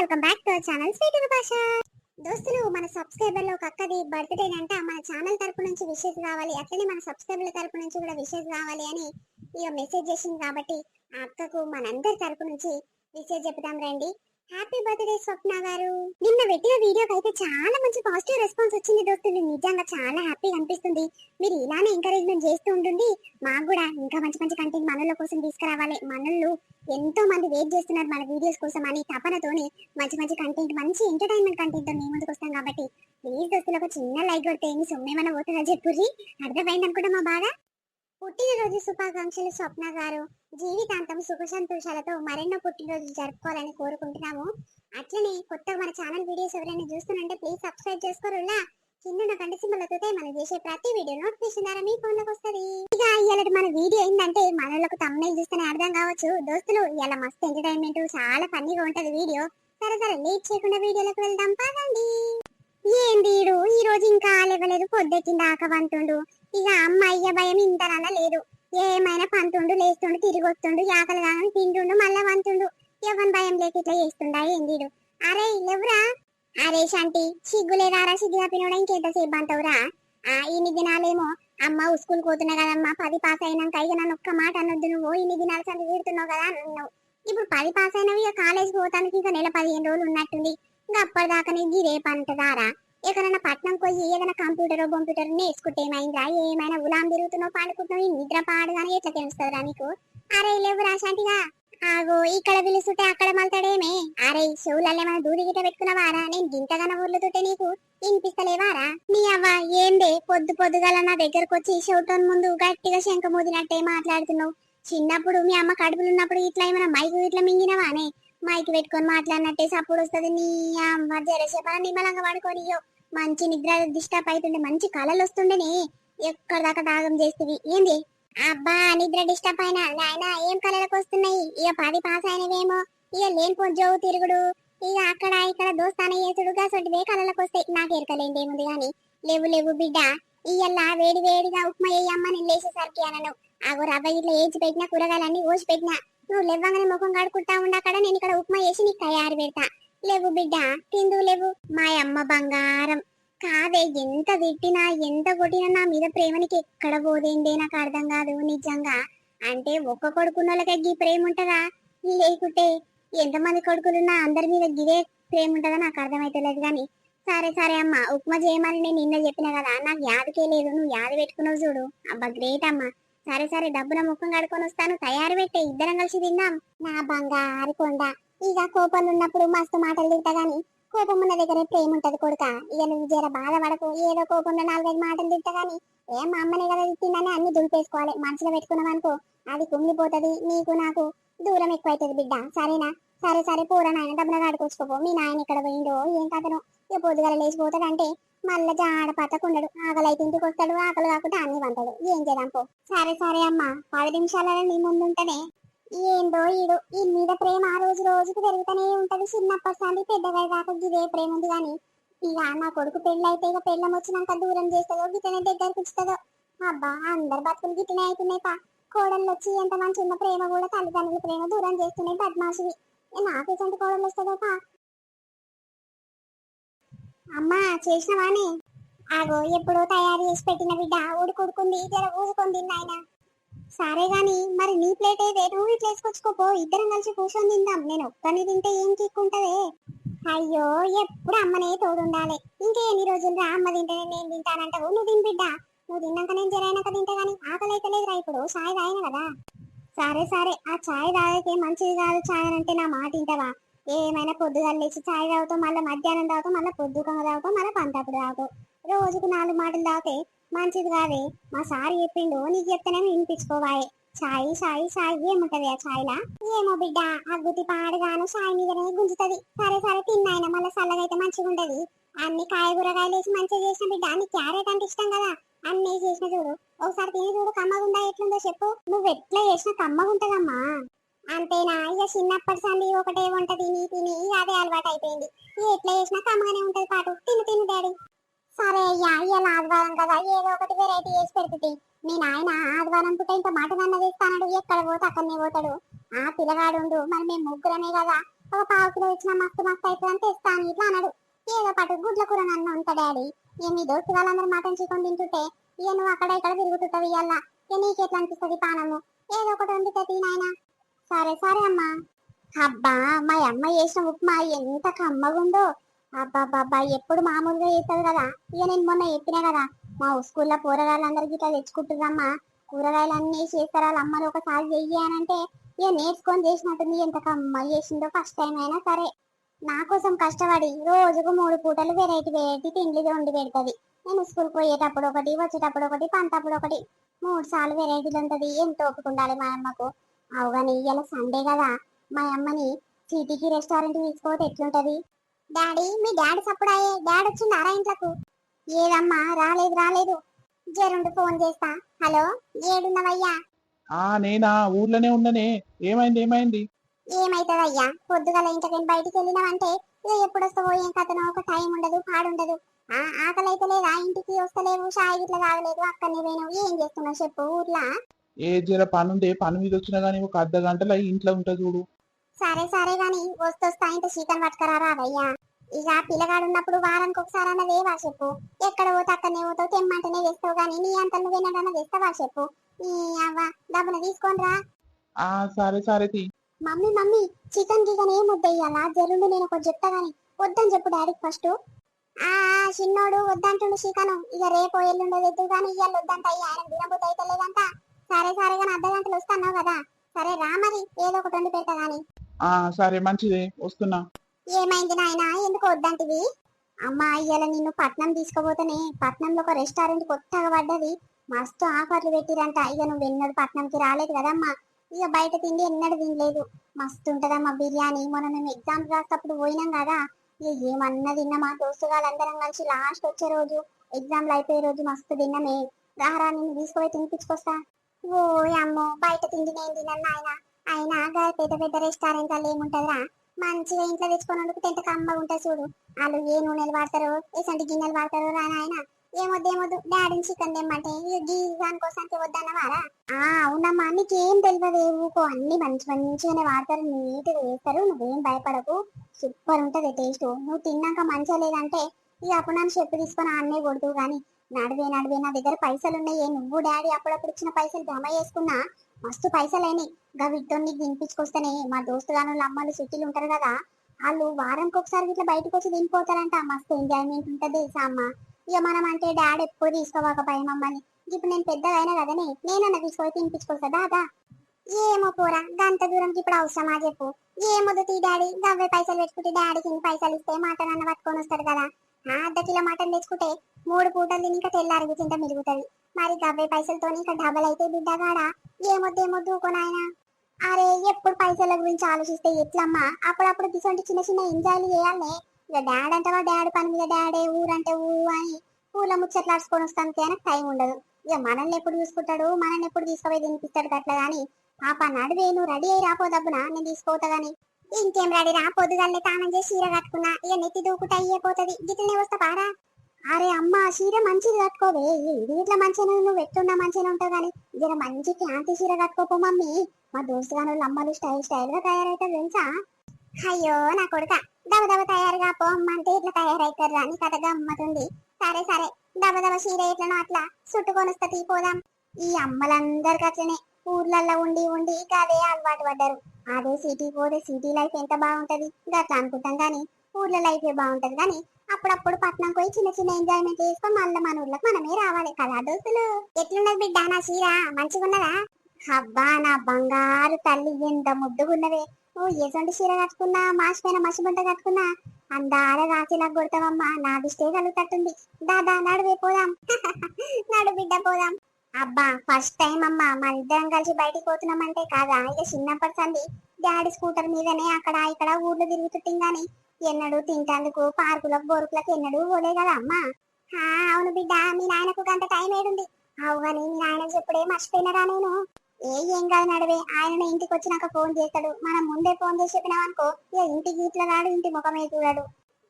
Welcome back to our channel sweet భాష. దోస్తులు, మన సబ్స్క్రైబర్ లో ఒక అక్కది బర్త్డే అంట. మన ఛానల్ తరపు నుంచి విషెస్ కావాలి, అట్లనే మన సబ్స్క్రైబర్ల తరపు నుంచి కూడా విషెస్ కావాలి అని ఇక మెసేజ్ చేసింది. కాబట్టి ఆ అక్కకు మనందరి తరపు నుంచి విషెస్ చెప్తాం రండి. హ్యాపీ బర్త్డే స్వప్న గారు. నిన్న పెట్టిన వీడియోకి అయితే చాలా మంచి పాజిటివ్ రెస్పాన్స్ వచ్చింది దోస్తులు. నిజంగా చాలా హ్యాపీగా అనిపిస్తుంది. మీరు ఇలానే ఎంకరేజ్మెంట్ చేస్తూ ఉంటుంది. మాకు కూడా ఇంకా మంచి మంచి కంటెంట్ మనల కోసం తీసుకురావాలి. మనల్ని ఎంతో మంది వెయిట్ చేస్తున్నారు మన వీడియోస్ కోసం అని తపనతోని మంచి మంచి కంటెంట్, మంచి ఎంటర్టైన్మెంట్ కంటెంట్ తో మీ ముందుకు వస్తాం. కాబట్టి ప్లీజ్ దోస్తులు ఒక చిన్న లైక్ కొడితే మీ సొమ్మేమన్నా పోతుందా చెప్పుర్రి. అర్థమైంది అనుకుంటా మా బాగా. పుట్టినరోజు శుభాకాంక్షలు స్వప్న గారు. జీవితాంతం సుఖ సంతోషాలతో మరెన్నో పుట్టినరోజులు జరుపుకోవాలని కోరుకుంటున్నాము. అట్లనే కొత్తగా మన ఛానల్ వీడియోస్ ఎవరైనా చూస్తుంటే ప్లీజ్ సబ్స్క్రైబ్ చేసుకోరులా. కింద గంట సింబలతో మనం చేసే ప్రతి వీడియో నోటిఫికేషన్ ద్వారా మీ ఫోన్ లోకి వస్తుంది. ఇక ఇవాళ మన వీడియో ఏంటంటే మనలకు తమ్ముళ్ళు చూస్తేనే అర్థం కావచ్చు దోస్తులు. ఇవాళ మస్తు ఎంటర్టైన్మెంట్, చాలా ఫన్నీగా ఉంటది వీడియో. సరే సరే లేట్ చేయకుండా వీడియోలోకి వెళ్దాం పదండి. ఏంది ఈ రోజు ఇంకా లేవలేదు, పొద్దెక్కింది దాకా వంతుండు. ఇక అమ్మ అయ్య భయం ఇంతనన్నా లేదు. ఏమైనా పంతుండు, లేస్తుండు, తిరిగి వస్తుండు, ఆకలి కాగానే తింటుండు, మళ్ళా వంతుండు. ఎవరి భయం లేక ఇట్లా చేస్తుండా ఏంది? అరే లేవురా. అరే శాంతి, సిగ్గులేదారా? సిగ్గు తప్పినోడా ఇంకెంతసేపు అంటావురా? ఇన్ని దినాలేమో అమ్మ స్కూల్ పోతున్నా కదమ్మా, 10 పాస్ అయినాక ఇక నన్ను ఒక్క మాట అనొద్దు, నువ్వు ఇన్ని దినాలు చదివి తీరుతున్నావు కదా అన్నావు. ఇప్పుడు 10 పాస్ అయినవి ఇక కాలేజ్ పోతానికి ఇంకా నెల 15 రోజులు ఉన్నట్టుంది. ఇంకా అప్పటిదాకా నీకు రేపు అంటదారా? ఎక్కడన్నా పట్నం పోయి ఏదైనా కంప్యూటర్ నేర్చుకుంటే ఏమైందా? ఏమైనా ఉలాం తిరుగుతున్నావు, పాడుకుంటున్నావు, ఈ నిద్ర పాడుగానే ఎట్లా తెలుస్తుందిరా నీకు? అరే లేవురా శాంతిగా. ఆగో ఇక్కడ పిలుస్తుంటే అక్కడ మళ్తాడేమే? అరే చెవులలో ఏమైనా దూది గిట్ట పెట్టుకున్నావారా? నేను గింతగాన ఊర్లుతుంటే నీకు వినిపిస్తలేవారా? నీ అవ్వ ఏందే పొద్దు పొద్దుగల నా దగ్గరకు వచ్చి షౌటోన్ ముందు గట్టిగా శంఖ మోదినట్టే మాట్లాడుతున్నావు? చిన్నప్పుడు మీ అమ్మ కడుపులు ఉన్నప్పుడు ఇట్లా ఏమైనా మైకు ఇట్లా మింగినవానే? మైకి పెట్టుకొని మాట్లాడినట్టే సప్పుడు వస్తుంది. నీ అమ్మ జరసేపా నిమ్మలంగా పడుకోనియో. మంచి నిద్ర డిస్టర్బ్ అవుతుండే, మంచి కళలు వస్తుండేనే. ఎక్కడ దాకా దాగం చేస్తుంది ఏంది? అబ్బా నిద్ర డిస్టర్బ్ అయినా నాయన ఏం కళలకు వస్తున్నాయి? ఇక 10 పాస్ అయినవేమో, ఇక లేని జోవు తిరుగుడు, ఇక అక్కడ ఇక్కడ దోస్తాన చేసుడుగా సొంటివే కళలకు వస్తాయి. నాకు ఎరకలేండి ఏముంది గాని. లేవు లేవు బిడ్డ, ఇయ్యల్లా వేడి వేడిగా ఉప్మా అయ్యమ్మ నేను లేచేసరికి అనను. ఆగో రవ్వ ఇట్లా ఏచి పెట్టినా, కూరగాయలన్నీ కోసి పెట్టినా, నువ్వు లేవ్వగానే ముఖం కడుకుంటా ఉండక్కడ నేను ఇక్కడ ఉప్మా చేసి నీకు తయారు పెడతా. లేవు బిడ్డ తిందు లేవు. మా అమ్మ బంగారం కాదే. ఎంత తిట్టినా ఎంత కొట్టినా నా మీద ప్రేమనికి ఎక్కడ పోదేందే నాకు అర్థం కాదు నిజంగా. అంటే ఒక్క కొడుకున్నోళ్ళకి గీ ప్రేమ ఉంటదా? లేకుంటే ఎంతమంది కొడుకులున్నా అందరి మీద గిదే ప్రేమ ఉంటదా? నాకు అర్థమైతలేదు గాని. సరే సరే అమ్మ, ఉప్మా చేయమని నేను నిన్న చెప్పిన కదా, నాకు యాదకే లేదు, నువ్వు యాద పెట్టుకున్నావు చూడు. అబ్బా గ్రేట్ అమ్మా. సరే సరే డబ్బుల ముఖం కడుకొని వస్తాను, తయారు పెట్టే, ఇద్దరం కలిసి తిందాం. నా బంగారు కొండ. ఇక కోపంలో ఉన్నప్పుడు మస్తు మాటలు తింటా గాని కోపం ఉన్న దగ్గరే ప్రేమ ఉంటది కొడుక. ఇక నువ్వు జర బాధపడకు, ఏదో కోపంలో 4-5 మాటలు తింటా గాని ఏం మా అమ్మనే కదా తిట్టిందని అన్ని దులిపేసుకోవాలి. మనసులో పెట్టుకున్నాం అనుకో అది కుంగిపోతది, నీకు నాకు దూరం ఎక్కువ అవుతుంది బిడ్డ. సరేనా? సరే సరే పోరా నాయన, డబ్బులు కాడుకొచ్చుకోపో. మీ నాయన ఇక్కడ పోయిండో ఏం కథనో. ఇక పొద్దుగల లేచిపోతాడు అంటే మళ్ళా జాడ పట్టకుండడు. ఆకలి అయితే ఇంటికి వస్తాడు, ఆకలి కాకుండా అన్ని వంటాడు. ఏం చేద్దాం పో. సరే సరే అమ్మ, 10 నిమిషాలలో నీ ముందుంటేనే. ఏందో ఈడు ఈ మీద ప్రేమ ఆ రోజు రోజుకు పెరుగుతూనే ఉంటది. చిన్నప్పటి సారి పెద్దగా దాకా ఇదే ప్రేమ ఉంది గాని ఇక నా కొడుకు పెళ్లి అయితే ఇక పెళ్ళం వచ్చినాక దూరం చేస్తుందో గిట్టనే దగ్గరకు ఉంచుతుందో. అబ్బా అందరు బతుకులు గిట్టనే అవుతున్నాయి పా. కోడళ్ళు వచ్చి ఎంత మంచి ఉన్న ప్రేమ కూడా తల్లిదండ్రుల ప్రేమ దూరం చేస్తున్నాయి బద్మాషివి. నాకు ఎటువంటి కోడళ్ళు వస్తుందో పా. అమ్మా చేసినవానే? ఆగో ఎప్పుడో తయారు చేసి పెట్టిన బిడ్డ ఉడుకుడుకుంది, జర ఊదుకుంది నాయన. సరే గాని మరి నీ ప్లేట్ ఏదే, నువ్వు ఇట్లా వేసుకొచ్చుకోపో, ఇద్దరం కలిసి కూర్చొని తిందాం. నేను ఒక్కని తింటే ఏం కిక్కుంటదే? అయ్యో ఎప్పుడు అమ్మనే తోడుండాలి. ఇంకా ఎన్ని రోజులు రా అమ్మ తింటేనే నేను తింటానంటావు? నువ్వు తిని బిడ్డ, నువ్వు తిన్నాక నేను జరైనాక తింటా గాని ఆకలి అయితే లేదురా. ఇప్పుడు చాయ్ తాగిన కదా. సరే సరే ఆ చాయ్ తాగితే మంచిది కాదు. చాయ్ అంటే నా మాట తింటావా? ఏమైనా పొద్దుగా లేచి చాయ్ తాగుతావు, మళ్ళీ మధ్యాహ్నం తాగుతావు, మళ్ళీ పొద్దుగా తాగుతావు, మళ్ళీ పంటప్పుడు తాగుతావు. రోజుకు 4 మాటలు తాగితే మంచిది కాదే. మా సార్ చెప్పిండు, నీకు చెప్తేనేమో వినిపించుకోవాయే. చాయ్ చాయ్ చాయ్ ఏముంటది ఆ చాయ్లా? ఏమో బిడ్డ అగ్గుతి పాడుగాను చాయ్ మీదనే గుంజుతది. సరే సరే తిన్నాయన మళ్ళీ చల్లగా అయితే మంచిగా ఉంటది. అన్ని కాయగూరగాయలు వేసి మంచిగా చేసిన బిడ్డ. నీ క్యారెట్ అంటే ఇష్టం కదా, అన్ని చేసిన చూడు. ఒకసారి తిని చూడు కమ్మగుండా ఎట్లుందో చెప్పు. నువ్వు ఎట్లా చేసినా కమ్మగుంటదమ్మా. అంతేనా? ఇక చిన్నప్పటి సంది ఒకటే వంట తిని తిని అదే అలవాటు అయిపోయింది. ఎట్లా చేసినా కమ్మగానే ఉంటది. పాటు తిను తిను డాడీ. సరే అయ్యా, ఇలా ఆదివారం కదా ఏదో ఒకటి వెరైటీ చేసి పెడుతుంది. మీ నాయన ఆదివారం పూట ఇంత మటన్ అన్న తెస్తాడు, ఎక్కడ పోతే అక్కడనే పోతాడు. ఆ పిల్లగాడు మరి మేము ముగ్గురమే కదా, ఒక పావు కిలో ఇచ్చిన మస్తు మస్తు అవుతుంది అని తెస్తాను ఇట్లా అన్నాడు. ఏదో పాటు గుడ్ల కూర నన్ను ఉంటా డాడీ. ఇక మీ దోస్తు వాళ్ళందరూ మటన్ చికెన్ తింటుంటే ఇక నువ్వు అక్కడ ఇక్కడ తిరుగుతుంటావు ఇవాళ. ఇక నీకెట్లా అనిపిస్తుంది పానము? ఏదో ఒకటి వండితే తినాయన. సరే సరే అమ్మా. అబ్బా మా అమ్మ చేసిన ఉప్మా ఎంత కమ్మగుందో. అబ్బాబ్బా ఎప్పుడు మామూలుగా చేస్తుంది కదా. ఇక నేను మొన్న చెప్పినా కదా మా స్కూల్లో కూరగాయలందరికీ ఇట్లా తెచ్చుకుంటుర్రమ్మా, కూరగాయలన్నీ చేస్తారా అమ్మలు ఒకసారి చెయ్యి అని అంటే ఇక నేర్చుకొని చేసినట్టుంది. ఎంత కమ్మ చేసిందో ఫస్ట్ టైం అయినా సరే. నా కోసం కష్టపడి రోజుకు 3 పూటలు వెరైటీ వెరైటీ తిండి వండి పెడుతుంది. నేను స్కూల్ పోయేటప్పుడు ఒకటి, వచ్చేటప్పుడు ఒకటి, పంటప్పుడు ఒకటి, 3 సార్లు వెరైటీలు ఉంటుంది. ఎంత ఒప్పుకుండాలి మా అమ్మకు. అవుగాని ఇవాళ సండే కదా, మా అమ్మని సిటీకి రెస్టారెంట్ తీసుకోతే ఎట్లుంటది? డాడీ మీ డాడీ సప్పుడాయే డాడీ వచ్చిండారా ఇంట్లకు? ఏదమ్మా రాలేదు రాలేదు. జరుండు ఫోన్ చేస్తా. హలో ఏడున్నవయ్యా? నేనా ఊర్లోనే ఉన్ననే. ఏమైంది ఏమైంది? ఏమైతుందయ్యా, పొద్దుగల ఇంటికి బయటికి వెళ్ళినావంటే ఇక ఎప్పుడు వస్తావో ఏం కథనో, ఒక టైం ఉండదు పాడుండదు. ఆకలి అయితే లేదా, ఇంటికి వస్తలేవు, షాయి ఇట్లా తాగలేదు, అక్కడనే పోయినావు. ఏం చేస్తున్నావు చెప్పు ఊర్లా? ఏ జర పనుండే, పని మీద వచ్చినా గానీ ఒక అర్ధ గంటలో ఇంట్లో ఉంటా చూడు. సరే సరే గాని వస్తొస్తా ఇంత చికెన్ పట్టుకరా రాదయ్యా. ఇక పిల్లగాడు ఉన్నప్పుడు వారానికి ఒకసారి అన్న వేవా చెప్పు. ఎక్కడ పోతే అక్కడనే పోతావు, తెమ్మంటేనే వేస్తావు గానీ నీ అంత నువ్వేనన్నా వేస్తావా చెప్పు. నీ అవ్వ డబ్బులు తీసుకొని రా. సరే సరే మమ్మీ మమ్మీ చికెన్ గికన్ ఏం వద్దయ్యాలా, జరుండు నేను ఒకటి చెప్తా గాని. వద్దని చెప్పు డాడీకి ఫస్ట్. చిన్నోడు వద్దంటుండు చికెన్. ఇక రేపు ఎల్లుండో తెద్దు కానీ ఇవాళ వద్దంట. అయ్యా ఆయన తినబుద్ధి అయితే లేదంట. సరే సరే కానీ అర్ధ గంటలు వస్తాన్నావు కదా, సరే రా మరి ఏదో ఒకటి వండి పెడతా గాని. సరే మంచిదే వస్తున్నా. ఏమైంది నాయనా, ఎందుకు వద్దంటివి? అమ్మా ఇవాళ నిన్ను పట్నం తీసుకుపోతేనే, పట్నంలో ఒక రెస్టారెంట్ కొత్తగా పడ్డది, మస్తు ఆఫర్లు పెట్టిరంట. ఇక నువ్వు ఎన్నడు పట్నంకి రాలేదు కదమ్మా, ఇక బయట తిండి ఎన్నడు తినలేదు. మస్తు ఉంటదమ్మా బిర్యానీ. మొన్న మేము ఎగ్జామ్స్ రాసేటప్పుడు పోయినాం కదా, ఇక ఏమన్నా తిన్నామా దోస్తుగాళ్ళందరం కలిసి లాస్ట్ వచ్చే రోజు, ఎగ్జామ్లు అయిపోయే రోజు మస్తు తిన్నమే. రారా నిన్ను తీసుకుపోయి తినిపించుకొస్తా. ఓ అమ్మో బయట తిండి నేను తినను ఆయన. అయినా పెద్ద పెద్ద రెస్టారెంట్లలో ఏముంటదిరా, మంచిగా ఇంట్లో తెచ్చుకొని వండుకుంటే ఎంత కమ్మగా ఉంటాయి చూడు. వాళ్ళు ఏ నూనెలు వాడతారో, ఎసంటి గిన్నెలు వాడతారో రా నాయన. ఏమొద్దు డాడీని చికెన్ తెమ్మంటే దానికోసానికి వద్దన్నవారా? అవునమ్మా నీకేం తెలియదు, ఊకో అన్ని మంచి మంచిగానే వాడతారు, నీట్గా వేస్తారు, నువ్వేం భయపడకు. సూపర్ ఉంటది టేస్ట్. నువ్వు తిన్నాక మంచిగా లేదంటే ఇక అప్పుడు నన్ను చెప్పు తీసుకొని అన్నే కొడుతూ గాని. నడివే నడివే నా దగ్గర పైసలు ఉన్నాయి. నువ్వు డాడీ అప్పుడప్పుడు ఇచ్చిన పైసలు జమ చేసుకున్నా మస్తు పైసలైనాయి. వీటితో నీకు తినిపించుకొస్తేనే, మా దోస్తుగాను అమ్మలు సిటీలు ఉంటారు కదా, వాళ్ళు వారానికి ఒకసారి ఇట్లా బయటకు వచ్చి తినిపోతారంట. మస్తు ఎంజాయ్మెంట్ ఉంటుంది తెలుసా అమ్మ. ఇక మనం అంటే డాడీ ఎప్పుడు తీసుకోవాకపోయి మమ్మల్ని. ఇప్పుడు నేను పెద్దగా అయినా కదనే, నేనన్నా తీసుకొని తినిపించుకొస్తా దాదా. ఏమో పోరా గంత దూరంకి ఇప్పుడు అవసరమా చెప్పు. ఏమొద్దు తీ డాడీ, గవ్వే పైసలు పెట్టుకుంటే డాడీకి పైసలు ఇస్తే మటన్ అన్న పట్టుకొని వస్తాడు కదా. అర్ధ కిలో మటన్ తెచ్చుకుంటే 3 పూటలు తిని ఇంకా తెల్లారి తింట మిరుగుతుంది. మరి గవ్వే పైసలతో ఇంకా డబల్ అయితే బిడ్డగాడా. ఏమొద్దు ఊకోనాయన. అరే ఎప్పుడు పైసల గురించి ఆలోచిస్తే ఎట్లమ్మా, అప్పుడప్పుడు ఇటువంటి చిన్న చిన్న ఎంజాయ్లు చేయాలనే. ఇక డాడ్ అంటవా డాడీ పని మీద డాడే, ఊరంటే ఊరు అని ఊళ్ళో ముచ్చట్లాడుకొని వస్తానికి ఆయనకు టైం ఉండదు. ఇక మనల్ని ఎప్పుడు చూసుకుంటాడు, మనల్ని ఎప్పుడు తీసుకుపోయి తినిపిస్తాడు అట్లా గాని. పాప నడివే నువ్వు రెడీ అయి రాపోదబ్బునా, నేను తీసుకోతా గాని. ఇంకేం రెడీ రా, పొద్దుగాలే తానం చేసి చీర కట్టుకున్నా, ఇక నెత్తి దూకుతా అయ్యేపోతుంది, గిట్లనే వస్తా పారా. అరే అమ్మ చీర మంచిది కట్టుకోవే, ఇది ఇట్లా మంచిగా నువ్వు ఎట్టున్నా మంచిగా ఉంటావు కానీ జర మంచి ఫ్యాంసీ చీర కట్టుకోపో మమ్మీ. మా దోస్తుగాను అమ్మలు స్టైల్ స్టైల్ గా తయారవుతారు తెలుసా. అయ్యో నా కొడుక, దబదబ తయారుగా పో అమ్మంటే ఇట్లా తయారైతారు రా, నీ కథ గమ్మతుంది. సరే సరే దబదబ చీర ఎట్లనో అట్లా చుట్టుకొని వస్తా తీపోదాం. ఈ అమ్మలందరికి అట్లనే ఊర్లల్లో ఉండి ఉండి అదే అలవాటు పడ్డారు. అదే సిటీ పోతే సిటీ లైఫ్ ఎంత బాగుంటది గట్లా అనుకుంటాం కానీ ఊర్ల లైఫే బాగుంటది. కానీ అప్పుడప్పుడు పట్నం పోయి చిన్న చిన్న ఎంజాయ్మెంట్ చేసుకొని మళ్ళీ మన ఊర్లకు మనమే రావాలి కదా దోస్తులు. ఎట్లున్నది బిడ్డ నా చీర, మంచిగున్నదా? అబ్బా నా బంగారు తల్లి ఎంత ముద్దుగున్నవే. ఓ ఎసంటి చీర కట్టుకున్నా, మాసిపోయిన మసిబుంట కట్టుకున్నా అందాల రాశిలా కొడతావమ్మా, నా దిష్టే కలుగుతట్టుంది. దాదా నడువే పోదాం. నడు బిడ్డ పోదాం. అబ్బా ఫస్ట్ టైం అమ్మా మన ఇద్దరం కలిసి బయటికి పోతున్నామంటే కాదా, ఇక చిన్నప్పటి సంది డాడీ స్కూటర్ మీదనే అక్కడ ఇక్కడ ఊర్లో తిరుగుతుంటాం గాని ఎన్నడూ తింటందుకు పార్కులకు బొరుకులకు ఎన్నడూ పోలే కదా అమ్మా. అవును బిడ్డ, మీ నాయనకు గంట టైం ఏడుంది. అవు గాని మీ నాయన చెప్పుడే మర్చిపోయినరా నేను. ఏం కాదు నడివే, ఆయన ఇంటికి వచ్చినాక ఫోన్ చేస్తాడు, మనం ముందే ఫోన్ చేసి చెప్పినామనుకో ఇక ఇంటికి ఇట్లా రాడు, ఇంటి ముఖమే చూడాడు.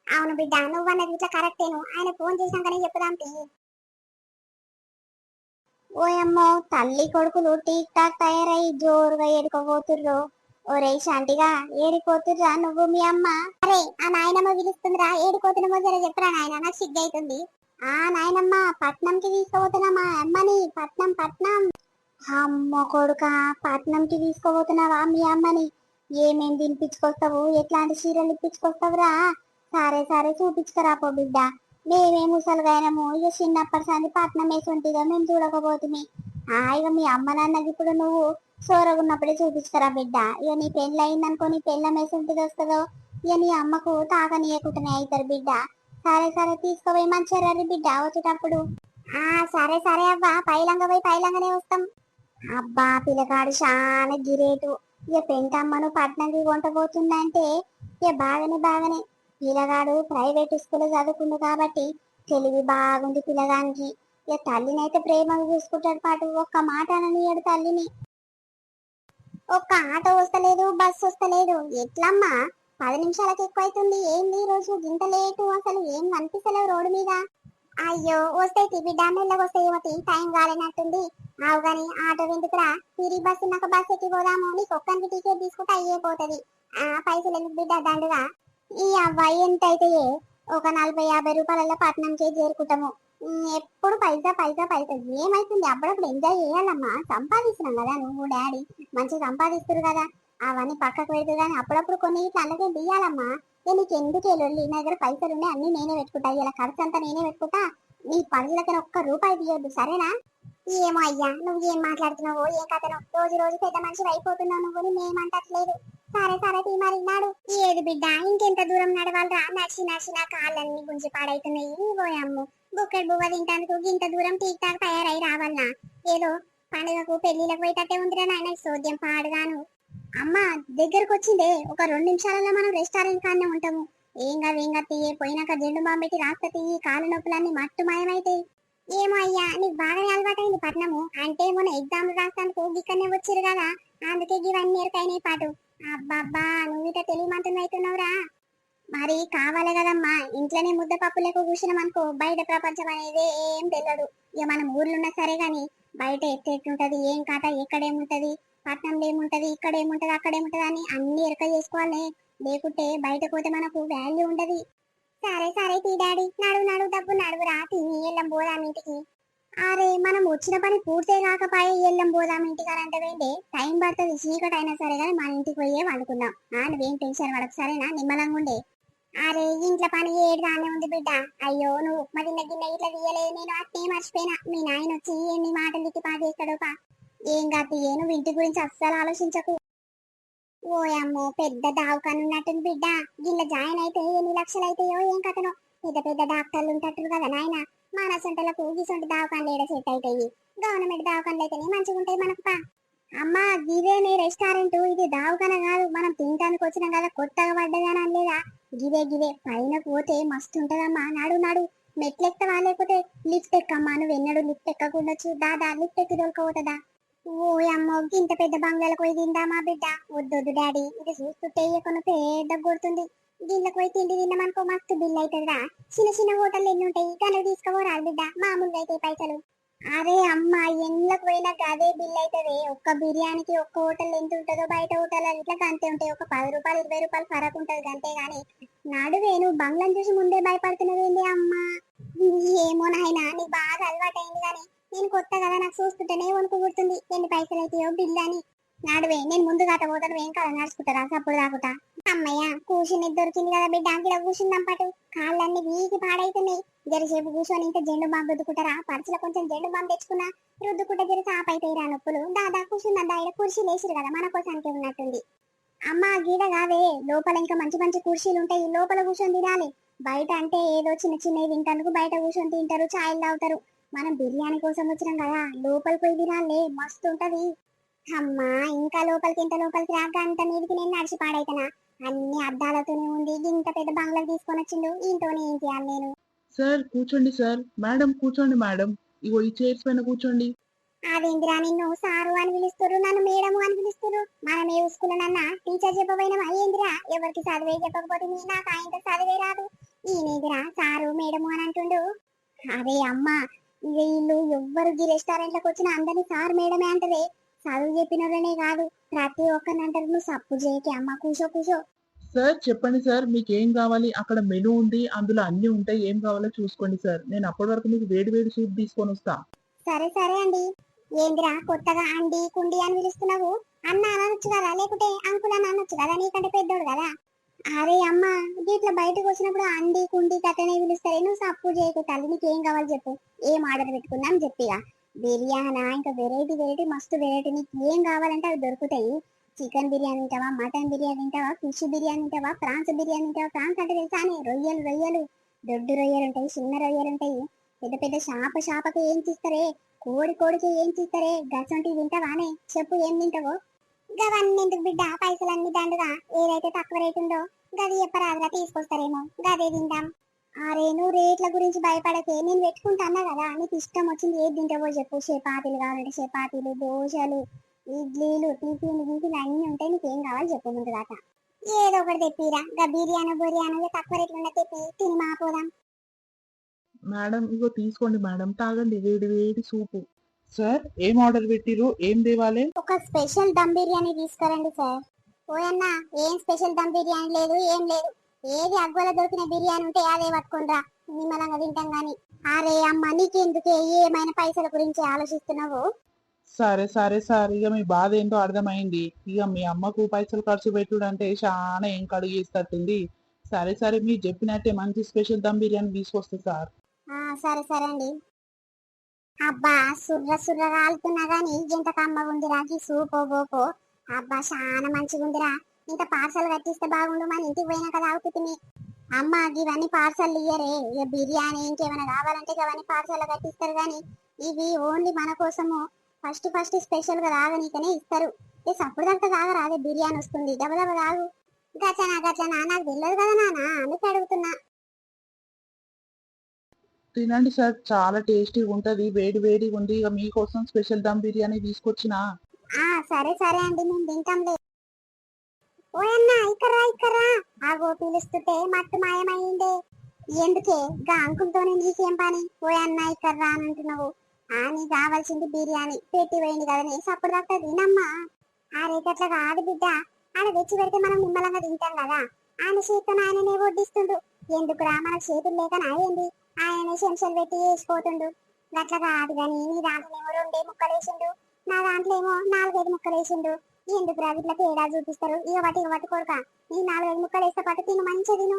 అవును బిడ్డ నువ్వన్నది ఇట్లా కరెక్టేను, ఆయన ఫోన్ చేసినాకనే చెప్పుదాం. ఓయమ్మో తల్లి కొడుకులు టీక్ టాక్ తయారై జోరుగా ఎడుకోబోతుర్రు. ఒరే శాంతిగా ఏడిపోతుర్రా నువ్వు మీ అమ్మ? అరే ఆ నాయనమ్మ పిలుస్తుందిరా, ఏడిపోతున్నామో జర చెప్పరా నాయన, నాకు సిగ్గైతుంది. ఆ నాయనమ్మ, పట్నంకి తీసుకుపోతున్నా మా అమ్మని, పట్నం పట్నం. అమ్మ కొడుక, పట్నంకి తీసుకుపోతున్నావా మీ అమ్మని? ఏమేం తినిపించుకొస్తావు, ఎట్లాంటి చీరలు ఇప్పించుకొస్తావురా? సరే సరే చూపించుకురా పో బిడ్డ. మేమే ముసలిగాయనము, ఇక చిన్నప్పటి సంది పట్నం వేసి ఉంటుందో మేము చూడకపోతుంది. ఇక మీ అమ్మ నాన్నకి ఇప్పుడు నువ్వు సోరగున్నప్పుడే చూపించుకురా బిడ్డ. ఇక నీ పెళ్ళి అయిందనుకో, నీ పెళ్ళం వేసి ఉంటుంది వస్తుందో, ఇక నీ అమ్మకు తాకనీయకుండానే అవుతారు బిడ్డ. సరే సరే తీసుకుపోయి మంచిగా రండి బిడ్డ వచ్చేటప్పుడు. సరే సరే అవ్వ, పైలంగా పోయి పైలంగానే వస్తాం. అబ్బా పిల్లగాడు చాలా గిరేటు. ఇక పెంటమ్మను పట్నంకి కొంటపోతుందంటే ఇక బాగానే పిల్లగాడు ప్రైవేట్ స్కూల్ చదువుకుండు కాబట్టి తెలివి బాగుంది పిల్లగానికి. ఇక తల్లినైతే ప్రేమగా చూసుకుంటాడు, పాటు ఒక్క మాట అననీయడు తల్లిని. ఒక్క ఆటో వస్తలేదు, బస్సు వస్తలేదు, ఎట్లమ్మా? 10 నిమిషాలకు ఎక్కువ అవుతుంది, ఏంది ఈ రోజు గింత లేటు? అసలు ఏం కనిపిస్తలేవు రోడ్డు మీద. అయ్యో వస్తాయి బిడ్డ, మెల్లగా వస్తాయి ఏమో, టైం కాలేనట్టుంది. ఆవు గాని ఆటో ఎందుకురా, తిరిగి బస్సు ఉన్నాక బస్ ఎక్కి పోదాము, నీకు ఒక్కరికి టికెట్ తీసుకుంటే అయ్యేపోతుంది. పైసలు ఎందుకు బిడ్డ దండుగా? ఈ అవ్వాయి ఎంత అయితే ఒక 40-50 రూపాయల పట్నంకే చేరుకుంటాము. ఎప్పుడు పైసా పైసా పైసా ఏమైతుంది? అప్పుడప్పుడు ఎంజాయ్ చేయాలమ్మా, సంపాదిస్తున్నాం కదా, నువ్వు డాడీ మంచిగా సంపాదిస్తారు కదా, అవన్నీ పక్కకు పెడుతుంది కానీ అప్పుడప్పుడు కొన్ని ఇట్లా అలాగే తీయాలమ్మా. నీకు ఎందుకు వెళ్ళి నా దగ్గర పైసలు ఉన్నాయి, అన్ని నేనే పెట్టుకుంటా, ఇలా ఖర్చు అంతా నేనే పెట్టుకుంటా, నీ పనులకి ఒక్క రూపాయి తీయొద్దు సరేనా? ఏమో అయ్యా, నువ్వు ఏం మాట్లాడుతున్నావు, ఏం కథను, రోజు రోజు పెద్ద మనిషి అయిపోతున్నావు నువ్వు, మేమంటట్లేదు. సరే సరే తీ మరి నాడు. ఏది బిడ్డ, ఇంకెంత దూరం నడవాలరా? నడిచి నడిచి నా కాళ్ళన్నీ గుంజి పాడైతున్నాయి. పోయమ్ము, బుక్కడి బువ్వ తింటానికి ఇంత దూరం టీక్ తయారై రావాలనా? ఏదో పండుగకు పెళ్లిలకు పోయేటట్టే ఉందిరా నాయన, సోద్యం పాడుగాను. అమ్మ దగ్గరకు వచ్చిందే, ఒక 2 నిమిషాలలో మనం రెస్టారెంట్ కాడనే ఉంటాము. ఏం కాదు తీయే, పోయినాక జెండు బాంబు పెట్టి రాస్త తీయి, కాళ్ళ నొప్పులన్నీ మట్టు మాయమైతాయి. ఏమో అయ్యా, నీకు బాగానే అలవాటైంది పట్నము అంటే, మొన్న ఎగ్జామ్ రాస్తానికి ఇక్కడనే వచ్చిరు కదా, అందుకే ఇవన్నీ ఎరకైనాయి పాటు. అబ్బాబ్బా, నువ్వు ఇట తెలియమంటున్నా అవుతున్నావురా. మరి కావాలి కదమ్మా, ఇంట్లోనే ముద్దపప్పు లెక్క కూర్చున్నాం అనుకో, బయట ప్రపంచం అనేది ఏం తెలియదు. ఇక మనం ఊర్లున్నా సరే గాని బయట ఎట్టుంటది, ఏం కాట, ఎక్కడేముంటది, పట్నంలో ఏముంటది, ఇక్కడ ఏముంటది, అక్కడ ఏముంటది అని అన్ని ఎరక చేసుకోవాలి. లేకుంటే బయట పోతే మనకు వాల్యూ ఉండదు. సరే సరే తీ డాడీ, నడువు నడువు డబ్బు నడువురా, తిని ఎల్లం పోదాం ఇంటికి. అరే మనం వచ్చిన పని పూర్తే కాకపాయే ఎల్లం పోదాం ఇంటికి అని అంటే వేండే, టైం పడుతుంది, చీకటి అయినా సరే కానీ మన ఇంటికి పోయే వండుకుందాం. నువ్వేం టెన్షన్ పడకు సరేనా, నిమ్మలంగా ఉండే. అరే ఇంట్లో పని ఏడు దానే ఉంది బిడ్డ. అయ్యో నువ్వు ఉప్మా తిన్న గిన్నె ఇట్లా తీయలేదు, నేను అట్నే మర్చిపోయినా. మీ నాయన వచ్చి ఎన్ని మాటలు తిట్టి పాడేస్తాడో పా. ఏం కాదు, నువ్వు ఇంటి గురించి అస్సలు ఆలోచించకు. ఓయమ్మో, పెద్ద దావకాను ఉన్నట్టుంది బిడ్డ. గిల్ల జాయిన్ అయితే ఎన్ని లక్షలు అయితాయో ఏం కథనో. పెద్ద పెద్ద డాక్టర్లు ఉంటారు కదా నాయన, మన సొంటలకు గిసొంటి దావకాన్లు ఏడ సెట్ అవుతాయి. గవర్నమెంట్ దావకాన్లు అయితేనే మంచిగా ఉంటాయి మనకు పా. అమ్మా గిదేనే రెస్టారెంట్, ఇది దావకాన కాదు, మనం తినడానికి వచ్చినాం కదా, కొత్తగా పడ్డదని అనలేదా? గిదే పైన పోతే మస్తు ఉంటదమ్మా, నాడు నాడు. మెట్లెక్కవా లేకపోతే లిఫ్ట్ ఎక్కమ్మా, నువ్వు ఎన్నడు లిఫ్ట్ ఎక్కకుండొచ్చు, దాదా లిఫ్ట్ ఎక్కి దొరకపోతుందా? ఓ అమ్మో, ఇంత పెద్ద బంగ్లాలకు పోయి తిందామా బిడ్డ? వద్దొద్దు డాడీ, ఇది చూస్తుంటే కొన్ని పెద్ద కొడుతుంది. దీంట్లోకి పోయి తిండి తిన్నామనుకో మస్తు బిల్ అవుతుందిరా. చిన్న చిన్న హోటల్ ఎన్ని ఉంటాయి, కానీ తీసుకోపోరాదు బిడ్డ, మామూలుగా అయితే పైసలు. అరే అమ్మా, ఎండ్లకు పోయినా అదే బిల్ అవుతుంది. ఒక్క బిర్యానీకి ఒక్క హోటల్ ఎంత ఉంటుందో, బయట హోటల్ ఇట్లా గంతే ఉంటాయి. ఒక 10 రూపాయలు 20 రూపాయలు ఫరక్ ఉంటుంది గంతే గాని. నడువే, నువ్వు బంగ్లాని చూసి ముందే భయపడుతున్నది అమ్మా. ఏమో నాయనా, నీకు బాగా అలవాటు అయింది కానీ నేను కొత్త కదా, నాకు చూస్తుంటేనే వణుకు పుడుతుంది, ఎన్ని పైసలు అవుతాయో బిల్ అని. నడువే, నేను ముందు గత పోతాను, ఏం కదా నడుచుకుంటారా సప్పుడు దాకుతా. అమ్మయ్య, కూర్చుని దొరికింది కదా బిడ్డ, అంకిలో కూర్చుందాం పాటు. కాళ్ళన్నీ వీకి పాడైతున్నాయి. జరసేపు కూర్చొని ఇంకా జెండు బాంబు రుద్దుకుంటారా? పర్సులో కొంచెం జెండు బాంబు తెచ్చుకున్నా, రుద్దుకుంటే జర సాప్ అయితాయి రా నొప్పులు. దాదా కూర్చుందా, ఇక్కడ కుర్చీ లేచిరు కదా, మన కోసానికి ఉన్నట్టుంది. అమ్మ గీడ కాదే, లోపల ఇంకా మంచి మంచి కుర్చీలు ఉంటాయి, లోపల కూర్చొని తినాలి. బయట అంటే ఏదో చిన్న చిన్నవి తింటానికి బయట కూర్చొని తింటారు, ఛాయలు తాగుతారు. మనం బిర్యానీ కోసం వచ్చినాం కదా, లోపలికి పోయి తినాలి, మస్తు ఉంటది. అమ్మా ఇంకా లోపలికి, ఇంత లోపలికి రాక అంత మీదికి నేను నడిచి పాడైతనా? అన్ని అద్దాలతోనే ఉంది, ఇంత పెద్ద బంగ్లాలు తీసుకొని వచ్చిండు, ఇంట్లోనే ఏం చేయాలి నేను? సార్ కూర్చోండి సార్. మేడం కూర్చోండి మేడం, ఇగో ఈ చైర్స్ పైన కూర్చోండి. అదేంద్రా, నిన్ను సారు అని పిలుస్తారు, నన్ను మేడము అని పిలుస్తారు. మనం ఏ స్కూల్నన్నా టీచర్ చెప్పబోయినా ఏందిరా? ఎవరికి చదివే చెప్పకపోతే నాకు ఆయనతో చదివే రాదు. ఈయనేదిరా సారు మేడము అని అంటుండు. అదే అమ్మా, వీళ్ళు ఎవ్వరు ఈ రెస్టారెంట్లకు వచ్చిన అందరినీ సార్ మేడమే అంటదే. చదువు చెప్పినోళ్ళనే కాదు ప్రతి ఒక్కరిని అంటారు నువ్వు సప్పు చేయకి అమ్మ కూసో కూసో. సార్ చెప్పండి సార్ మీకు ఏం కావాలి? అక్కడ మెనూ ఉంది. అందులో అన్నీ ఉంటాయి. ఏం కావాలో చూసుకోండి సార్. నేను అప్పటి వరకు మీకు వేడి వేడి సూప్ తీసుకొని వస్తా. సరే సరే అండి. ఏందిరా కొత్తగా అండి కుండి అని పిలుస్తున్నావు? అన్న అనొచ్చు కదా, లేకుంటే అంకుల్ అని అనొచ్చు కదా, నీకంటే పెద్దోడు కదా. అరే అమ్మ, ఇట్లా బయటకు వచ్చినప్పుడు అండి కుండి కట్టనే పిలుస్తారే, నువ్వు సప్పు చేయకు తల్లి, నీకు ఏం కావాలి చెప్పు, ఏం ఆర్డర్ పెట్టుకుందాం చెప్పిగా. బిర్యానా ఇంకా వెరైటీ వెరైటీ మస్తు వెరైటీ, నీకు ఏం కావాలంటే అవి దొరుకుతాయి. చికెన్ బిర్యానీ తింటావా, మటన్ బిర్యానీ తింటావా, ఫిష్ బిర్యానీ తింటావా, ప్రాన్స్ బిర్యానీ తింటావా? ప్రాన్స్ అంటే తెలుసా అని, రొయ్యలు రొయ్యలు, దొడ్డు రొయ్యలు ఉంటాయి, చిన్న రొయ్యలు ఉంటాయి, పెద్ద పెద్ద చేపకు ఏం తీస్తారే, కోడికి ఏం తీస్తారే, గసంటి తింటావానే చెప్పు, ఏం తింటావో? గవన్నీ ఎందుకు బిడ్డ, పైసలన్నీ దండుగా, ఏదైతే తక్కువ రేటు ఉందో గది చెప్పరాదుగా, తీసుకొస్తారేమో గదే తింటాం. అరే నువ్వు రేట్ల గురించి భయపడకే, నేను పెట్టుకుంటానా కదా, నీకు ఇష్టం వచ్చింది ఏది తింటావో చెప్పు. చపాతీలు కావాలంటే చపాతీలు, దోశలు, ఇడ్లీలు, టిఫిన్లు గిఫిన్లు అన్ని ఉంటాయి, నీకు ఏం కావాలి చెప్పు ముందు దాకా. ఏదో ఒకటి తెప్పిరా, గా బిర్యానీ తక్కువ రేట్లు ఉన్న తెప్పి తిని మాపోదాం. మేడం ఇగో తీసుకోండి మేడం, తాగండి వేడి వేడి సూపు. సార్ ఏం ఆర్డర్ పెట్టిరు? ఏం తేవాలి? ఒక స్పెషల్ దమ్ బిర్యానీ తీసుకురండి సార్. ఓయన్నా, ఏం స్పెషల్ దమ్ బిర్యానీ లేదు, ఏం లేదు, ఏది అగ్గోల దొరికిన బిర్యానీ ఉంటే అదే పట్టుకుండ్రా, నిమ్మలంగా తింటాం గాని. అరే అమ్మ, నీకెందుకే ఏమైనా పైసల గురించి ఆలోచిస్తున్నావు? సరే సరే సార్, ఇక మీ బాధ ఏంటో అర్థమైంది. ఇక మీ అమ్మకు పైసలు ఖర్చు పెట్టుడంటే చాలా ఏం కడుగేస్తట్టుంది. సరే సరే, మీరు చెప్పినట్టే మంచి స్పెషల్ దమ్ బిర్యానీ తీసుకొస్తా సార్. సరే సరే అండి. అబ్బా, సుర్ర సుర్ర కాలుతున్నా గాని ఎంత కమ్మగా ఉందిరా ఈ సూపో గోపో. అబ్బా చాలా మంచిగా ఉందిరా, ఇంత పార్సల్ కట్టిస్తే బాగుండు, మన ఇంటికి పోయినాక తాగుతుంది. అమ్మ ఇవన్నీ పార్సల్ ఇయ్యరే, ఇక బిర్యానీ ఇంకేమైనా కావాలంటే ఇవన్నీ పార్సల్ కట్టిస్తారు గాని ఇవి ఓన్లీ మన కోసము ఫస్ట్ ఫస్ట్ స్పెషల్ గా తాగనీకనే ఇస్తారు. సప్పుడు దాకా తాగరా, అదే బిర్యానీ వస్తుంది, దెబ్బ దెబ్బ తాగు. గట్లనా గట్లనా, నాకు తెలియదు కదా నాన్న, అందుకే అడుగుతున్నా. తినండి సార్, చాలా టేస్టీగా ఉంటది, వేడి వేడిగా ఉంది. ఇక మీకోసం స్పెషల్ దమ్ బిర్యానీ తీసుకొచ్చిన. సరే సరే అండి, మేము తింటాంలే. ఓయన్నా ఇక్కరా ఇక్కరా, ఆగో పిలుస్తుంటే మత్తు మాయమైందే. ఎందుకే గా అంకుల్తోనే నీకేం పని? ఓయన్నా ఇక్కర్రా అని అంటున్నావు. నీకు కావాల్సింది బిర్యానీ పెట్టి పోయింది కదని సప్పుడు దాకా తినమ్మా. అరే గట్ల కాదు బిడ్డ, ఆడ తెచ్చి పెడితే మనం నిమ్మలంగా తింటాం కదా, ఆయన చేతితో ఆయననే వడ్డిస్తుండు. ఎందుకురా, మనకు చేతులు లేక నాయండి, ఆయననే చెంచలు పెట్టి వేసిపోతుండు. గట్ల కాదు గాని, నీ దాంట్లోనేమో రెండే ముక్కలు వేసిండు, నా దాంట్లో ఏమో 4-5 ముక్కలు వేసిండు. ఎందుకు రా ఇట్లా తేడా చూపిస్తారు? ఇక పట్టు కొడుక, నీ 4-5 ముక్కలు వేస్తే పట్టు తిను, మంచిగా తిను.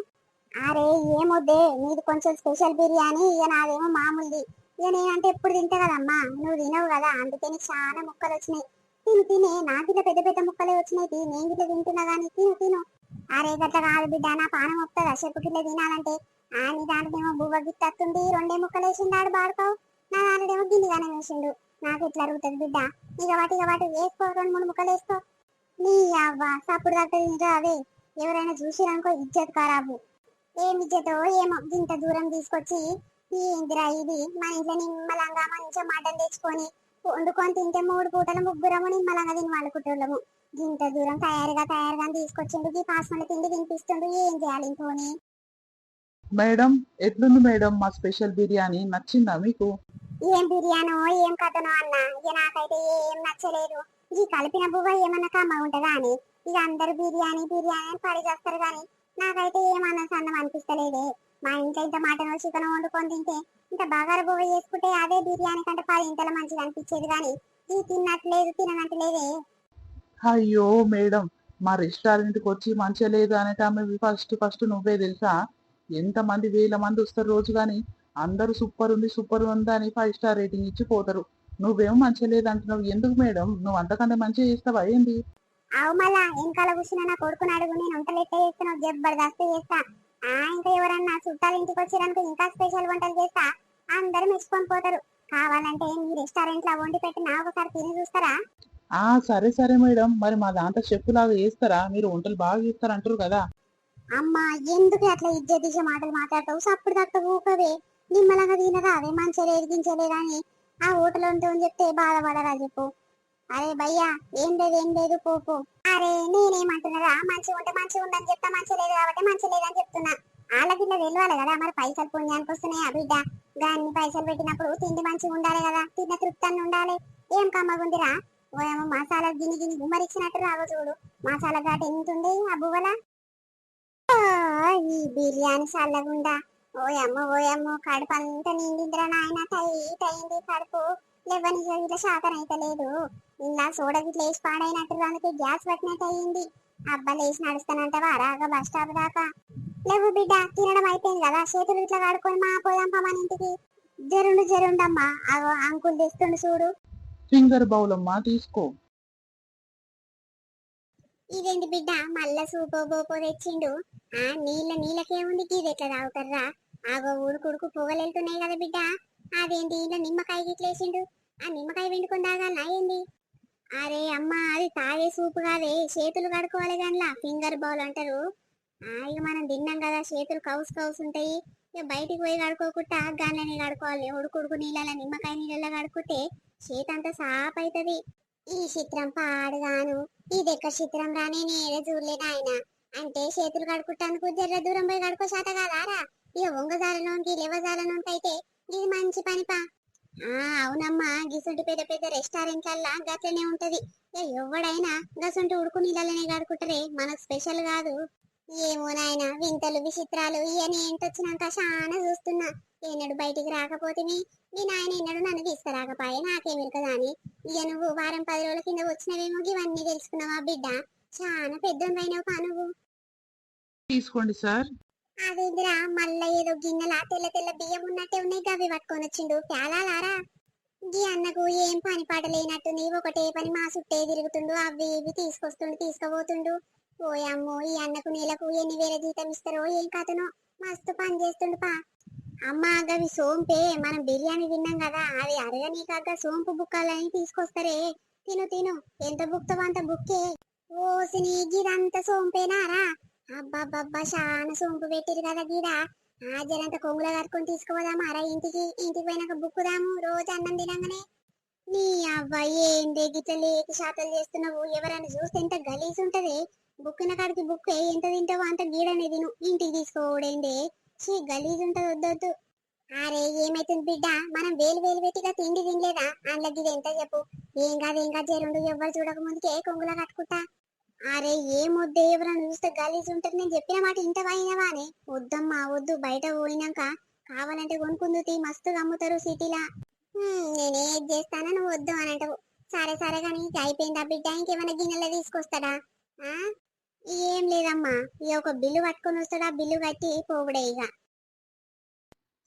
అరే ఏమొద్దే, నీది కొంచెం స్పెషల్ బిర్యానీ, ఇక నాదేమో మామూలుది. ఇక నేనంటే ఎప్పుడు తింటా కదమ్మా, నువ్వు తినవు కదా, అందుకే నీకు చాలా ముక్కలు వచ్చినాయి. తిను తినే, నాకు ఇట్లా పెద్ద పెద్ద ముక్కలే వచ్చినాయి, నేను ఇట్లా తింటున్నా కానీ తిను తిను. అరే గట్ల కాదు బిడ్డ, నా పానం వస్తుందా చెప్పుకి ఇట్లా తినాలంటే? నీ దాంట్లోనేమో బువ్వ గిత్తత్తుంది, రెండే ముక్కలు వేసిండు ఆడు బాడుకోవు, నా దాంట్లోనేమో గిన్నెగానే వేసిండు. నాకు ఇట్లా అరుగుతుంది బిడ్డ, ఇక వాటి వేసుకో, 2-3 ముక్కలు వేసుకో. నీ అవ్వ సప్పుడు దాకా తింటా అవే, ఎవరైనా చూసిరనుకో ఇజ్జత్ ఖరాబు. ఏం ఇజ్జతో ఏమో, ఇంత దూరం తీసుకొచ్చి ఏందిరా ఇది, మన ఇంట్లో నిమ్మలంగా మంచిగా మటన్ తెచ్చుకొని వండుకొని తింటే 3 పూటలు ముగ్గురము నిమ్మలంగా తిని వండుకుంటున్నాము. ఇంత దూరం తయారుగా తీసుకొచ్చిండు, ఈ పాస్మల తిండి తినిపిస్తుండు, ఏం చేయాలి ఇంకోని? మేడం ఎట్లుంది మేడం మా స్పెషల్ బిర్యానీ, నచ్చిందా మీకు? ఏం బిర్యానో ఏం కథనో అన్న, ఇక నాకైతే ఏం నచ్చలేదు. ఈ కలిపిన బువ్వ ఏమన్నా కమ్మ ఉంటదా అని, ఇక అందరు బిర్యానీ బిర్యానీ అని పడి చేస్తారు కానీ నాకైతే ఏమన్నా సన్నం అనిపిస్తలేదే. మా ఇంట్లో ఇంత మటన్ చికెన్ వండుకొని తింటే, ఇంత బగార బువ్వ చేసుకుంటే అదే బిర్యానీ కంటే 10 ఇంతలు మంచిగా అనిపించేది కానీ ఈ తిన్నట్లేదు తిననట్లేదే. అయ్యో మేడం, మా రెస్టారెంట్ కి వచ్చి మంచిగా లేదు అనేటమే ఫస్ట్ ఫస్ట్ నువ్వే తెలుసా? ఎంత మంది వేల మంది వస్తారు రోజు గాని, అందరూ సూపర్ ఉంది అని 5 స్టార్ రేటింగ్ ఇచ్చి పోతారు. నువ్వేమో మంచిగా లేదు అంటున్నావు, ఎందుకు మేడం? నువ్వు అంతకంటే మంచిగా చేస్తావా ఏంది? అవు మళ్ళా వెనకాల కూర్చున్న నా కొడుకుని అడుగు, నేను వంటలు ఎట్లా చేస్తున్నావు, జబర్దస్త్ చేస్తా. ఇంకా ఎవరన్నా చుట్టాలు ఇంటికి వచ్చారనుకో ఇంకా స్పెషల్ వంటలు చేస్తా, అందరూ మెచ్చుకొని పోతారు. కావాలంటే మీ రెస్టారెంట్ లో వండి పెట్టి నా ఒకసారి తిని చూస్తారా? సరే సరే మేడం, మరి మా దాంట్లో చెఫ్ లాగా చేస్తారా? మీరు వంటలు బాగా చేస్తారు అంటారు కదా. అమ్మా ఎందుకు అట్లా ఇజ్జత్ మాటలు మాట్లాడతావు? సప్పుడు దక్క ఊకవే, నిమ్మలంగా తినరా అవే మంచిగా ఎదిగించలేదా అని ఆ హోటల్ ఉంటుందని చెప్తే బాధపడరా చెప్పు. అరే భయ్యా, ఏం లేదు పోపు. అరే నేనేమంటున్నారా, మంచిగా ఉంటే మంచిగా ఉందని చెప్తా, మంచిగా లేదు కాబట్టి మంచిగా లేదని చెప్తున్నా. వాళ్ళకి ఇట్లా తెలియాలి కదా, మరి పైసలు పుణ్యానికి వస్తున్నాయా బిడ్డ? అన్ని పైసలు పెట్టినప్పుడు తిండి మంచిగా ఉండాలి కదా, తిన్న తృప్తి ఉండాలి. ఏం కమ్మగుందిరా, ఓయమ్మ మసాలా గిని గిని గుమ్మరిచ్చినట్టు రాగో చూడు. మసాలా ఘాటు ఎంత ఉండే ఆ బువ్వల. ఆ, ఈ బిర్యానీ చల్లగుండా. ఓయమ్మ కడుపు అంతా నిండిందిరా నాయన. టైట్ అయింది కడుపు. లేవని ఇట్లా శాతం అయితే లేదు. ఇలా సోడ గిట్ల వేసి పాడైనట్టు అందుకే గ్యాస్ పట్టినట్టు అయ్యింది. అబ్బా లేచి నడుస్తానంటావా రాగా బస్ స్టాప్ దాకా. లేవు బిడ్డ తినడం అయిపోయింది కదా, చేతులు ఇట్లా కడుక్కొని మా పోదాం మన ఇంటికి. జరుండమ్మా, అగో అంకుల్ తెస్తుండు చూడు. ఫింగర్ బౌల్ అమ్మా తీసుకో. ఇదేంటి బిడ్డ మళ్ళా సూపో బోపో తెచ్చిండు. ఆ నీళ్ళకేముంది గీది ఎట్లా తాగుతారా. ఆగో ఉడుకుడుకు పొగలు వెళ్తున్నాయి కదా బిడ్డ. అదేంటి ఇలా నిమ్మకాయ గిట్లేసిండు. ఆ నిమ్మకాయ వెండుకొని తాగాలనా ఏంది? అరే అమ్మ అది తాగే సూపు కాదే, చేతులు కడుక్కోవాలి గన్లా ఫింగర్ బౌల్ అంటారు. ఇక మనం తిన్నాం కదా, చేతులు కౌసు కౌసు ఉంటాయి. ఇక బయటికి పోయి కడుక్కోకుండా గన్లని కడుక్కోవాలి. ఉడుకుడుకు నీళ్ళ నిమ్మకాయ నీళ్ళ కడుక్కుంటే చేతంతా సాప్ అవుతుంది. ఈ చిత్రం పాడుగాను. ఇదెక్క చిత్రం రాని నేనే చూడలేదు ఆయన. అంటే చేతులు కడుక్కుంటానికి జర్ర దూరం పోయి కడుకో శాత కాదారా. ఇక వంగజాలలోనికి లేవజాలలోనికి అయితే ఇది మంచి పనిపా. అవునమ్మా, గిసుంటి పెద్ద పెద్ద రెస్టారెంట్లల్లా గట్లనే ఉంటది. ఎవడైనా గసంటి ఉడుకు నీళ్ళనే కడుకుంటారే, మనకు స్పెషల్ కాదు. ఏమో నాయన వింతలు విచిత్రాలు ఇవన్నీ ఏంటొచ్చినాక చాలా చూస్తున్నా. ఏనాడు బయటికి రాకపోతే మీ నాయన ఎన్నడు నన్ను తీసుకురాకపోయే నాకేమిరకదా అని. ఇక నువ్వు వారం 10 రోజుల కింద వచ్చినవేమో ఇవన్నీ తెలుసుకున్నావా బిడ్డ. చాలా పెద్దవైనవు నువ్వు. తీసుకోండి సార్. అదేందిరా మళ్ళా ఏదో గిన్నెలా తెల్ల తెల్ల బియ్యం ఉన్నట్టే ఉన్నాయి, గవి పట్టుకొని వచ్చిండు. ప్యాలాలారా ఈ అన్నకు ఏం పని పాట లేనట్టుంది. ఒకటే పని మా సుట్టే తిరుగుతుండు, అవి ఇవి తీసుకుపోతుండు. ఓయమ్మో ఈ అన్నకు నెలకు 8,000 జీతం ఇస్తారో ఏం కథనో. మస్తు పని చేస్తుండు పా. అమ్మ గవి సోంపే, మనం బిర్యానీ తిన్నాం కదా అది అరగనీకాక సోంపు బుక్కాలని తీసుకొస్తారే. తిను తిను, ఎంత బుక్తావో అంత బుక్కే. ఓసిని గిదంతా సోంపేనారా? అబ్బాబ్బా చాలా సోంపు పెట్టిరు కదా గిడ. జరంత కొంగుల కట్టుకొని తీసుకుపోదామా రా ఇంటికి. ఇంటికి పోయినాక బుక్కుదాము రోజు అన్నం తినంగానే. నీ అబ్బాయి ఏందే గిట్ల లేకి శాతలు చేస్తున్నావు. ఎవరైనా చూస్తే ఎంత గలీజ్ ఉంటది. బుక్కిన కాడికి బుక్ ఎంత తింటావో అంత గీడనే తిను. ఇంటికి తీసుకోవడేందే, చీ గలీజ్ ఉంటది, వద్దొద్దు. అరే ఏమైతుంది బిడ్డ, మనం వేలు వేలు పెట్టిగా తిండి తినలేదా. అందులో గిది ఎంత చెప్పు. ఏం కాదు జరుండు, ఎవ్వరు చూడక ముందుకే కొంగుల కట్టుకుంటా. అరే ఏం వద్దే, ఎవరైనా చూస్తే గలీజ్ ఉంటది. నేను చెప్పిన మాట ఇంటవా అయినవా అని. వద్దమ్మా వద్దు, బయట పోయినాక కావాలంటే కొనుక్కుందు మస్తుగా అమ్ముతారు సిటీలా. నేనేం చేస్తానా నువ్వు వద్దు అని అంటావు. సరే సరే కానీ అయిపోయిందా బిడ్డ, ఇంకేమైనా గిన్నెలో తీసుకొస్తాడా? ఆ ఏం లేదమ్మా, ఇక ఒక బిల్లు పట్టుకొని వస్తాడా, బిల్లు కట్టి పోవుడే ఇక.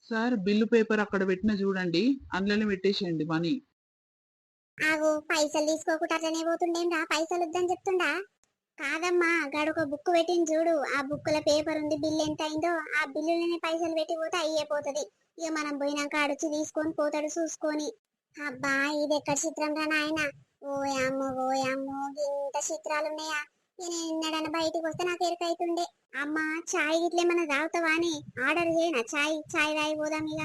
సార్ బిల్లు పేపర్ అక్కడ పెట్టిన చూడండి, అందులోనే పెట్టేసేయండి మనీ. ఆగు, పైసలు తీసుకోకుండా అట్లనే పోతుండేంరా, పైసలు వద్దని చెప్తుండా? కాదమ్మా, గడొక బుక్ పెట్టింది చూడు, ఆ బుక్కుల పేపర్ ఉంది, బిల్లు ఎంత అయిందో ఆ బిల్లులోనే పైసలు పెట్టి పోతే అయ్యేపోతుంది. ఇక మనం పోయినాక అడుచి తీసుకొని పోతాడు చూసుకొని. అబ్బా ఇది ఎక్కడ చిత్రం రా నాయన. ఓయమ్మో ఇంత చిత్రాలున్నాయా. నేను ఎన్నడన్నా బయటికి వస్తే నాకు ఎరుకైతుండే. అమ్మా చాయ్ గిట్లే మన తాగుతావా అని ఆర్డర్ చేయనా? చాయ్ తాగి పోదాం ఇక.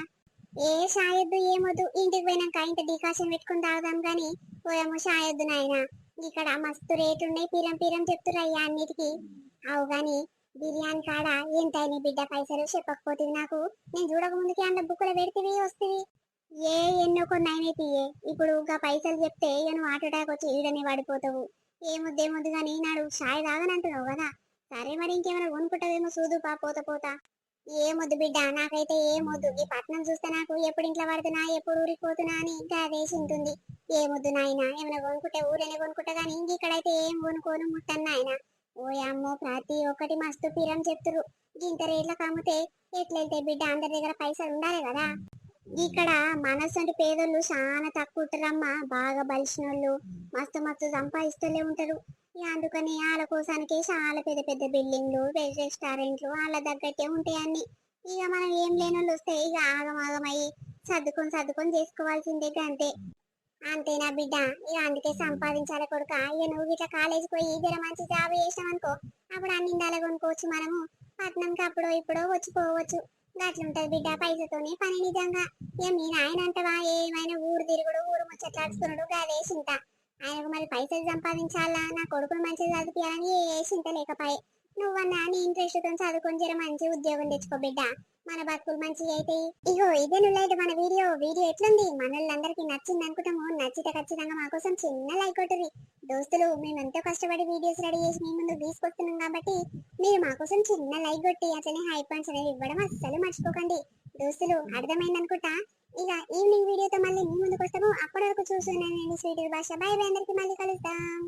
ఏ చాయ్ వద్దు ఏమొద్దు, ఇంటికి పోయినాక ఇంత డికాషన్ పెట్టుకుని తాగుదాం గాని. ఓయమ్మో చాయ్ వద్దు నాయన. ఇక్కడ మస్తు రేటు ఉన్నాయి, పీరం చెప్తురయ్యా అన్నిటికి. అవు గాని బిర్యానీ కాడ ఎంత అయినాయి బిడ్డ పైసలు చెప్పకపోతే నాకు. నేను చూడక ముందుకే అందులో బుక్కులు పెడితివి వస్తుంది. ఎన్నో కొన్ని అయినాయి తీయే. ఇప్పుడు ఇంకా పైసలు చెప్తే ఇక నువ్వు హార్ట్ అటాక్ వచ్చి ఈడనే పడిపోతావు. ఏముద్దు గాని నాడు చాయ్ తాగనంటున్నావు కదా. సరే మరి ఇంకేమైనా కొనుక్కుంటావేమో చూదు పా పోతా. ఏమొద్దు బిడ్డ, నాకైతే ఏమొద్దు. ఈ పట్నం చూస్తే నాకు ఎప్పుడు ఇంట్లో పడుతున్నా ఎప్పుడు ఊరికి పోతున్నా అని ఇంకా వేసి ఉంటుంది. ఏమొద్దు నాయన, ఏమైనా కొనుక్కుంటే ఊరేనే కొనుక్కుంటా కానీ ఇక్కడైతే ఏం కొనుక్కోను ముట్టను నాయన. ఓయమ్మో ప్రతి ఒక్కటి మస్తు పీరం చెప్తురు. ఇంత రేట్లకు అమ్మితే ఎట్లయితే బిడ్డ, అందరి దగ్గర పైసలు ఉండాలి కదా. ఇక్కడ మనసంటి పేదోళ్ళు చాలా తక్కువ ఉంటారమ్మా. బాగా బలిసినోళ్ళు మస్తు సంపాదిస్తూనే ఉంటారు. ఇక అందుకని వాళ్ళ కోసానికి చాలా పెద్ద పెద్ద బిల్డింగ్లు రెస్టారెంట్లు వాళ్ళ తగ్గట్టే ఉంటాయి అన్ని. ఇక మనం ఏం లేని వాళ్ళు వస్తే ఇక ఆగమాగమయ్యి సర్దుకొని చేసుకోవాల్సిందే అంతే. అంతేనా బిడ్డ, ఇక అందుకే సంపాదించాలి కొడుక. ఇక నువ్వు ఇట్లా కాలేజీకి పోయి జర మంచి జాబ్ చేసాం అనుకో, అప్పుడు అన్ని ఇందాల కొనుక్కోవచ్చు మనము. పట్నంకి అప్పుడో ఇప్పుడో వచ్చిపోవచ్చు. గట్లుంటది బిడ్డ పైసతోనే పని నిజంగా. ఇక మీ నాయన అంటవా ఏమైనా ఊరు తిరుగుడు ఊరు ముచ్చట్లాడుతున్నాడు గదే చింత. ఆయనకు మరి పైసలు సంపాదించాలా, నా కొడుకును మంచిగా చదివియాలని ఏ చింత లేకపాయే. నువ్వన్నా నీ ఇంట్రెస్ట్ తో చదువుకొని జర మంచి ఉద్యోగం తెచ్చుకో బిడ్డ. మన బతుకులు మంచిగా అయితే ఇగో ఇదే నువ్వు మన వీడియో ఎట్లుంది? మనోళ్ళందరికీ నచ్చింది అనుకుంటాము. నచ్చితే ఖచ్చితంగా మా కోసం చిన్న లైక్ కొట్టుర్రి దోస్తులు. మేము ఎంతో కష్టపడి వీడియోస్ రెడీ చేసి మీ ముందు తీసుకొస్తున్నాం కాబట్టి మీరు మా కోసం చిన్న లైక్ కొట్టి అట్లనే హై పాయింట్స్ అనేవి ఇవ్వడం అస్సలు మర్చిపోకండి దోస్తులు. అర్థమైంది అనుకుంటా. ఇక ఈవినింగ్ వీడియోతో మళ్ళీ మీ ముందుకు వస్తాము. అప్పటి వరకు చూస్తున్నానండి స్వీట్ భాష. బై బై, అందరికి మళ్ళీ కలుద్దాం.